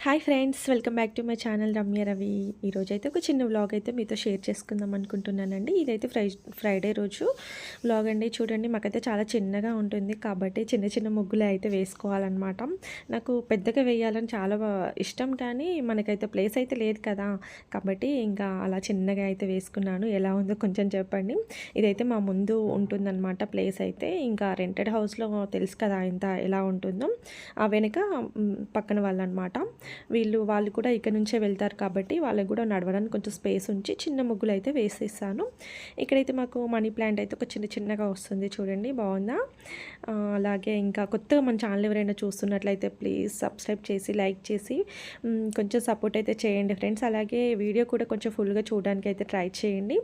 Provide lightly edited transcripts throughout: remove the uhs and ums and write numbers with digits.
Hi friends, welcome back to my channel Ramya Ravi. ఈరోజైతే ఒక చిన్న వ్లాగ్ అయితే మీతో షేర్ చేసుకుందాం అనుకుంటున్నానండి. ఇదైతే ఫ్రైడే రోజు వ్లాగ్ అండి. చూడండి, మాకైతే చాలా చిన్నగా ఉంటుంది కాబట్టి చిన్న చిన్న ముగ్గులు అయితే వేసుకోవాలన్నమాట. నాకు పెద్దగా వేయాలని చాలా ఇష్టం, కానీ మనకైతే ప్లేస్ అయితే లేదు కదా, కాబట్టి ఇంకా అలా చిన్నగా అయితే వేసుకున్నాను. ఎలా ఉందో కొంచెం చెప్పండి. ఇదైతే మా ముందు ఉంటుందన్నమాట ప్లేస్ అయితే. ఇంకా రెంటెడ్ హౌస్లో తెలుసు కదా ఎంత ఎలా ఉంటుందో. ఆ వెనుక పక్కన వాళ్ళనమాట. వాళ్ళు కూడా ఇక్కడ నుంచే వెళ్తారు కాబట్టి వాళ్ళకి కూడా నడవడానికి కొంచెం స్పేస్ ఉంచి చిన్న ముగ్గులు అయితే వేసేసాను. ఇక్కడైతే మాకు మనీ ప్లాంట్ అయితే ఒక చిన్నగా వస్తుంది. చూడండి, బాగుందా? అలాగే ఇంకా కొత్తగా మన ఛానల్ ఎవరైనా చూస్తున్నట్లయితే ప్లీజ్ సబ్స్క్రైబ్ చేసి లైక్ చేసి కొంచెం సపోర్ట్ అయితే చేయండి ఫ్రెండ్స్. అలాగే వీడియో కూడా కొంచెం ఫుల్గా చూడడానికి అయితే ట్రై చేయండి.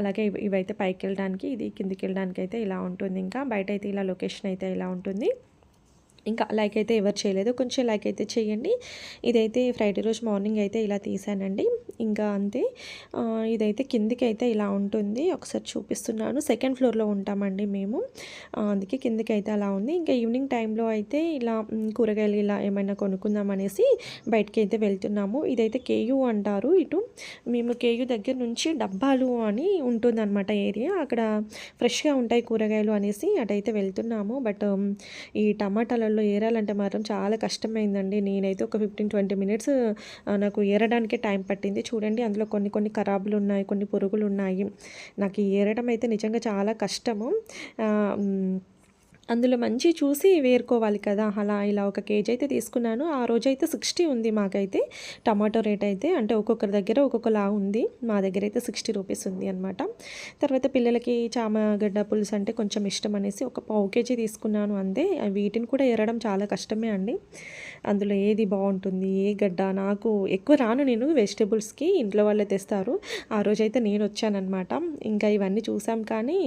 అలాగే ఇవైతే పైకి వెళ్ళడానికి, ఇది కిందికి వెళ్ళడానికి అయితే ఇలా ఉంటుంది. ఇంకా బయట అయితే ఇలా లొకేషన్ అయితే ఇలా ఉంటుంది. ఇంకా లైక్ అయితే ఎవరు చేయలేదు, కొంచెం లైక్ అయితే చేయండి. ఇదైతే ఫ్రైడే రోజు మార్నింగ్ అయితే ఇలా తీసానండి. ఇంకా అంతే. ఇదైతే కిందికి అయితే ఇలా ఉంటుంది. ఒకసారి చూపిస్తున్నాను. సెకండ్ ఫ్లోర్లో ఉంటామండి మేము, అందుకే కిందికి అయితే అలా ఉంది. ఇంకా ఈవినింగ్ టైంలో అయితే ఇలా కూరగాయలు ఇలా ఏమైనా కొనుక్కుందాం అనేసి బయటికి అయితే వెళ్తున్నాము. ఇదైతే కేయూ అంటారు. ఇటు మేము కేయూ దగ్గర నుంచి డబ్బాలు అని ఉంటుందన్నమాట ఏరియా. అక్కడ ఫ్రెష్గా ఉంటాయి కూరగాయలు అనేసి అటైతే వెళ్తున్నాము. బట్ ఈ టమాటాలలో ఏరాలంటే మాత్రం చాలా కష్టమైందండి. నేనైతే ఒక 15-20 మినిట్స్ నాకు ఏరడానికే టైం పట్టింది. చూడండి, అందులో కొన్ని ఖరాబులు ఉన్నాయి, కొన్ని పురుగులు ఉన్నాయి. నాకు ఏరడం అయితే నిజంగా చాలా కష్టము. అందులో మంచి చూసి వేరుకోవాలి కదా. అలా ఇలా ఒక కేజీ అయితే తీసుకున్నాను. ఆ రోజైతే 60 ఉంది మాకైతే టమాటో రేట్ అయితే. అంటే ఒక్కొక్కరి దగ్గర ఒక్కొక్కలా ఉంది. మా దగ్గర అయితే 60 రూపీస్ ఉంది అనమాట. తర్వాత పిల్లలకి చామగడ్డ పులుసు అంటే కొంచెం ఇష్టం అనేసి ఒక పావు కేజీ తీసుకున్నాను అంతే. వీటిని కూడా ఎరడం చాలా కష్టమే అండి. అందులో ఏది బాగుంటుంది, ఏ గడ్డ, నాకు ఎక్కువ రాను నేను వెజిటేబుల్స్కి, ఇంట్లో వాళ్ళే తెస్తారు. ఆ రోజైతే నేను వచ్చానమాట. ఇంకా ఇవన్నీ చూసాం కానీ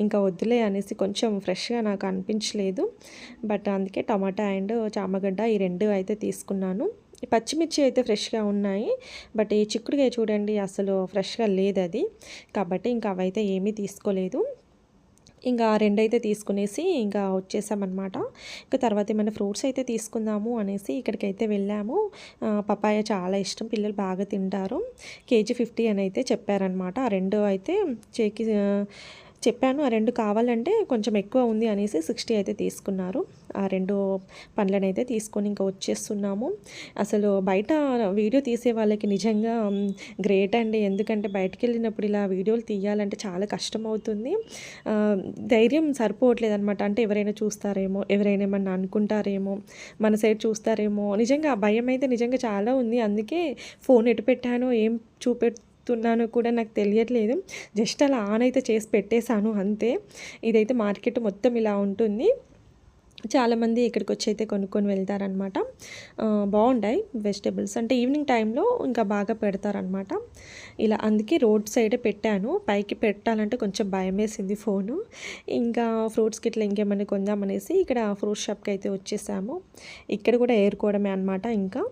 ఇంకా వద్దులే అనేసి కొంచెం ఫ్రెష్గా నాకు అనిపించలేదు. బట్ అందుకే టమాటా అండ్ చామగడ్డ ఈ రెండు అయితే తీసుకున్నాను. పచ్చిమిర్చి అయితే ఫ్రెష్గా ఉన్నాయి. బట్ ఈ చిక్కుడుకాయ చూడండి, అసలు ఫ్రెష్గా లేదు అది. కాబట్టి ఇంకా అవైతే ఏమీ తీసుకోలేదు. ఇంకా రెండైతే తీసుకునేసి ఇంకా వచ్చేసామన్నమాట. ఇంకా తర్వాత ఏమైనా ఫ్రూట్స్ అయితే తీసుకుందాము అనేసి ఇక్కడికైతే వెళ్ళాము. పపాయ చాలా ఇష్టం, పిల్లలు బాగా తింటారు. కేజీ 50 అని అయితే చెప్పారనమాట. ఆ రెండు అయితే చేకి చెప్పాను. ఆ రెండు కావాలంటే కొంచెం ఎక్కువ ఉంది అనేసి 60 అయితే తీసుకున్నారు. ఆ రెండు పండ్లను అయితే తీసుకొని ఇంకా వచ్చేస్తున్నాము. అసలు బయట వీడియో తీసే వాళ్ళకి నిజంగా గ్రేట్ అండి. ఎందుకంటే బయటికి వెళ్ళినప్పుడు ఇలా వీడియోలు తీయాలంటే చాలా కష్టం అవుతుంది. ధైర్యం సరిపోవట్లేదు అనమాట. అంటే ఎవరైనా చూస్తారేమో, ఎవరైనా ఏమన్నా అనుకుంటారేమో, మన సైడ్ చూస్తారేమో, నిజంగా భయం అయితే నిజంగా చాలా ఉంది. అందుకే ఫోన్ ఎటు పెట్టానో ఏం తున్నాను కూడా నాకు తెలియట్లేదు. జస్ట్ అలా ఆన్ అయితే చేసి పెట్టేశాను అంతే. ఇదైతే మార్కెట్ మొత్తం ఇలా ఉంటుంది. చాలామంది ఇక్కడికి వచ్చి అయితే కొనుక్కొని వెళ్తారనమాట. బాగుంటాయి వెజిటేబుల్స్. అంటే ఈవినింగ్ టైంలో ఇంకా బాగా పెడతారనమాట. ఇలా అందుకే రోడ్ సైడే పెట్టాను. పైకి పెట్టాలంటే కొంచెం భయం వేసింది ఫోను. ఇంకా ఫ్రూట్స్కి ఇట్లా ఇంకేమైనా కొందామనేసి ఇక్కడ ఫ్రూట్ షాప్కి అయితే వచ్చేసాము. ఇక్కడ కూడా ఏరుకోవడమే అనమాట. ఇంకా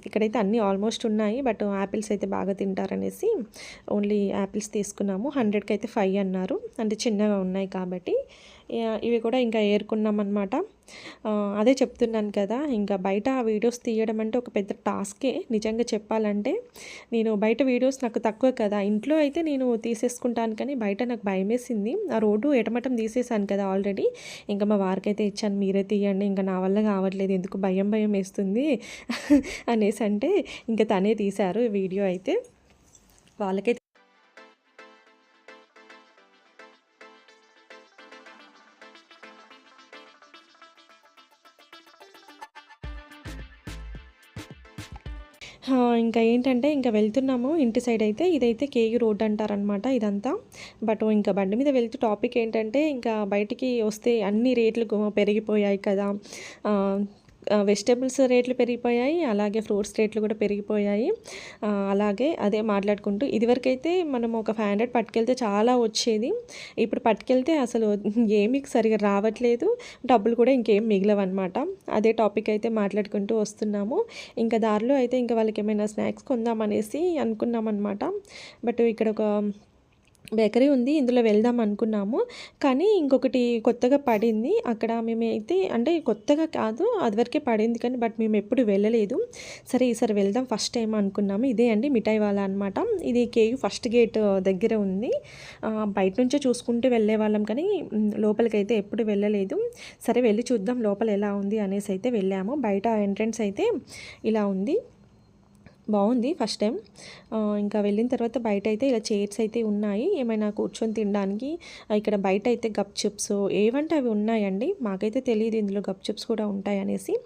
ఇక్కడైతే అన్నీ ఆల్మోస్ట్ ఉన్నాయి. బట్ యాపిల్స్ అయితే బాగా తింటారనేసి ఓన్లీ యాపిల్స్ తీసుకున్నాము. 100కి అయితే 5 అన్నారు. అంటే చిన్నగా ఉన్నాయి కాబట్టి ఇవి కూడా ఇంకా ఏరుకున్నామన్నమాట. అదే చెప్తున్నాను కదా, ఇంకా బయట వీడియోస్ తీయడం అంటే ఒక పెద్ద టాస్కే నిజంగా చెప్పాలంటే. నేను బయట వీడియోస్ నాకు తక్కువ కదా, ఇంట్లో అయితే నేను తీసేసుకుంటాను, కానీ బయట నాకు భయమేసింది. ఆ రోడ్డు ఎటమటం తీసేసాను కదా ఆల్రెడీ. ఇంకా మా వారికైతే ఇచ్చాను, మీరే తీయండి, ఇంకా నా వల్ల కావట్లేదు, ఎందుకు భయం వేస్తుంది అనేసి అంటే ఇంకా తనే తీశారు వీడియో అయితే. వాళ్ళకైతే ఇంకా ఏంటంటే ఇంకా వెళ్తున్నాము ఇంటి సైడ్ అయితే. ఇదైతే కేయూ రోడ్ అంటారనమాట ఇదంతా. బట్ ఇంకా బండి మీద వెళ్తూ టాపిక్ ఏంటంటే, ఇంకా బయటికి వస్తే అన్ని రేట్లు పెరిగిపోయాయి కదా. వెజిటేబుల్స్ రేట్లు పెరిగిపోయాయి, అలాగే ఫ్రూట్స్ రేట్లు కూడా పెరిగిపోయాయి. అలాగే అదే మాట్లాడుకుంటూ, ఇదివరకైతే మనం ఒక 500 పట్టుకెళ్తే చాలా వచ్చేది. ఇప్పుడు పట్టుకెళ్తే అసలు ఏమీ సరిగా రావట్లేదు, డబ్బులు కూడా ఇంకేం మిగలవన్నమాట. అదే టాపిక్ అయితే మాట్లాడుకుంటూ వస్తున్నాము. ఇంకా దారిలో అయితే ఇంకా వాళ్ళకి ఏమైనా స్నాక్స్ కొందామనేసి అనుకున్నామన్నమాట. బట్ ఇక్కడ ఒక బేకరీ ఉంది. ఇందులో వెళ్దాం అనుకున్నాము. కానీ ఇంకొకటి కొత్తగా పడింది. అక్కడ మేమైతే అంటే కొత్తగా కాదు, అదివరకే పడింది కానీ మేమెప్పుడు వెళ్ళలేదు. సరే ఈసారి వెళ్దాం ఫస్ట్ టైమ్ అనుకున్నాము. ఇదే అండి మిఠాయి వాలా అనమాట. ఇది కేయూ ఫస్ట్ గేట్ దగ్గర ఉంది. బయట నుంచే చూసుకుంటూ వెళ్ళేవాళ్ళం కానీ లోపలికైతే ఎప్పుడు వెళ్ళలేదు. సరే వెళ్ళి చూద్దాం లోపల ఎలా ఉంది అనేసి అయితే వెళ్ళాము. బయట ఎంట్రన్స్ అయితే ఇలా ఉంది. బాగుంది ఫస్ట్ టైం. ఇంకా వెళ్ళిన తర్వాత బయట అయితే ఇలా చైర్స్ అయితే ఉన్నాయి, ఏమైనా కూర్చొని తినడానికి. ఇక్కడ బయట అయితే గప్ చిప్స్ ఏవంటే అవి ఉన్నాయండి. మాకైతే తెలియదు ఇందులో గప్ చిప్స్ కూడా ఉంటాయనేసి.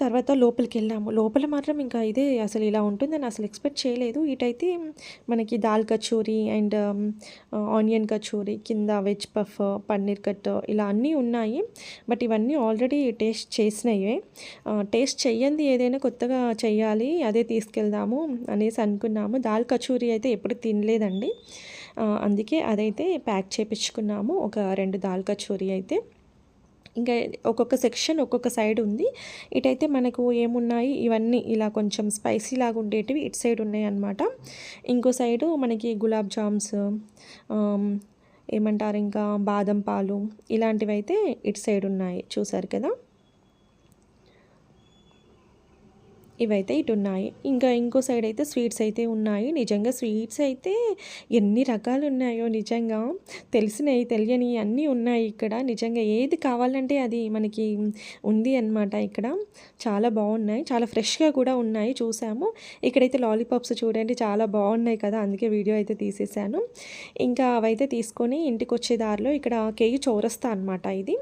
తర్వాత లోపలికి వెళ్ళాము. లోపల మాత్రం ఇంకా ఇదే అసలు ఇలా ఉంటుందని అసలు ఎక్స్పెక్ట్ చేయలేదు. ఇటైతే మనకి దాల్ కచోరీ అండ్ ఆనియన్ కచోరీ, కింద వెజ్ పఫ్, పన్నీర్ కట్ ఇలా అన్నీ ఉన్నాయి. బట్ ఇవన్నీ ఆల్రెడీ టేస్ట్ చేసినవే. టేస్ట్ చెయ్యంది ఏదైనా కొత్తగా చెయ్యాలి, అదే తీసుకెళ్దాము అనేసి అనుకున్నాము. దాల్ కచోరీ అయితే ఎప్పుడు తినలేదండి. అందుకే అదైతే ప్యాక్ చేపించుకున్నాము, ఒక 2 దాల్ కచోరీ అయితే. ఇంకా ఒక్కొక్క సెక్షన్ ఒక్కొక్క సైడ్ ఉంది. ఇటైతే మనకు ఏమున్నాయి ఇవన్నీ ఇలా కొంచెం స్పైసీ లాగా ఉండేటివి ఇటు సైడ్ ఉన్నాయి అన్నమాట. ఇంకో సైడు మనకి గులాబ్ జామ్స్, ఏమంటారు ఇంకా బాదం పాలు ఇలాంటివి అయితే ఇటు సైడ్ ఉన్నాయి, చూసారు కదా. ఇవైతే ఇటు ఉన్నాయి. ఇంకా ఇంకో సైడ్ అయితే స్వీట్స్ అయితే ఉన్నాయి. నిజంగా స్వీట్స్ అయితే ఎన్ని రకాలు ఉన్నాయో, నిజంగా తెలిసినవి తెలియనివి అన్నీ ఉన్నాయి ఇక్కడ. నిజంగా ఏది కావాలంటే అది మనకి ఉంది అన్నమాట ఇక్కడ. చాలా బాగున్నాయి, చాలా ఫ్రెష్గా కూడా ఉన్నాయి, చూసాము. ఇక్కడైతే లాలీపాప్స్ చూడండి చాలా బాగున్నాయి కదా, అందుకే వీడియో అయితే తీసేసాను. ఇంకా అవైతే తీసుకొని ఇంటికి వచ్చే దారిలో ఇక్కడ కేయూ చౌరస్తా అనమాట ఇది.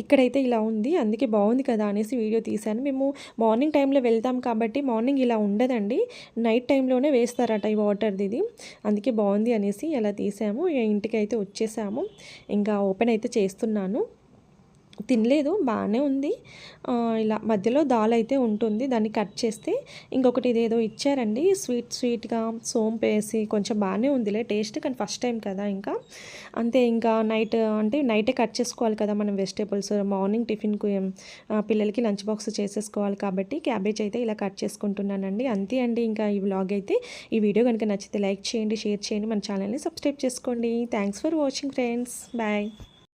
ఇక్కడైతే ఇలా ఉంది, అందుకే బాగుంది కదా అనేసి వీడియో తీశాను. మేము మార్నింగ్ టైంలో వెళ్తాం కాబట్టి మార్నింగ్ ఇలా ఉండదండి, నైట్ టైంలోనే వేస్తారట ఈ వాటర్ది ఇది. అందుకే బాగుంది అనేసి అలా తీసాము. ఇంటికి అయితే వచ్చేసాము. ఇంకా ఓపెన్ అయితే చేస్తున్నాను. తినలేదు, బాగానే ఉంది. ఇలా మధ్యలో దాల్ అయితే ఉంటుంది, దాన్ని కట్ చేస్తే ఇంకొకటి ఇదేదో ఇచ్చారండి స్వీట్గా సోంపు వేసి, కొంచెం బాగానే ఉందిలే టేస్ట్, కానీ ఫస్ట్ టైం కదా ఇంకా అంతే. ఇంకా నైట్ అంటే నైటే కట్ చేసుకోవాలి కదా మనం వెజిటేబుల్స్, మార్నింగ్ టిఫిన్కు పిల్లలకి లంచ్ బాక్స్ చేసేసుకోవాలి కాబట్టి క్యాబేజ్ అయితే ఇలా కట్ చేసుకుంటున్నానండి. అంతే అండి ఇంకా ఈ వ్లాగ్ అయితే. ఈ వీడియో కనుక నచ్చితే లైక్ చేయండి, షేర్ చేయండి, మన ఛానల్ని సబ్స్క్రైబ్ చేసుకోండి. Thanks for watching friends, bye.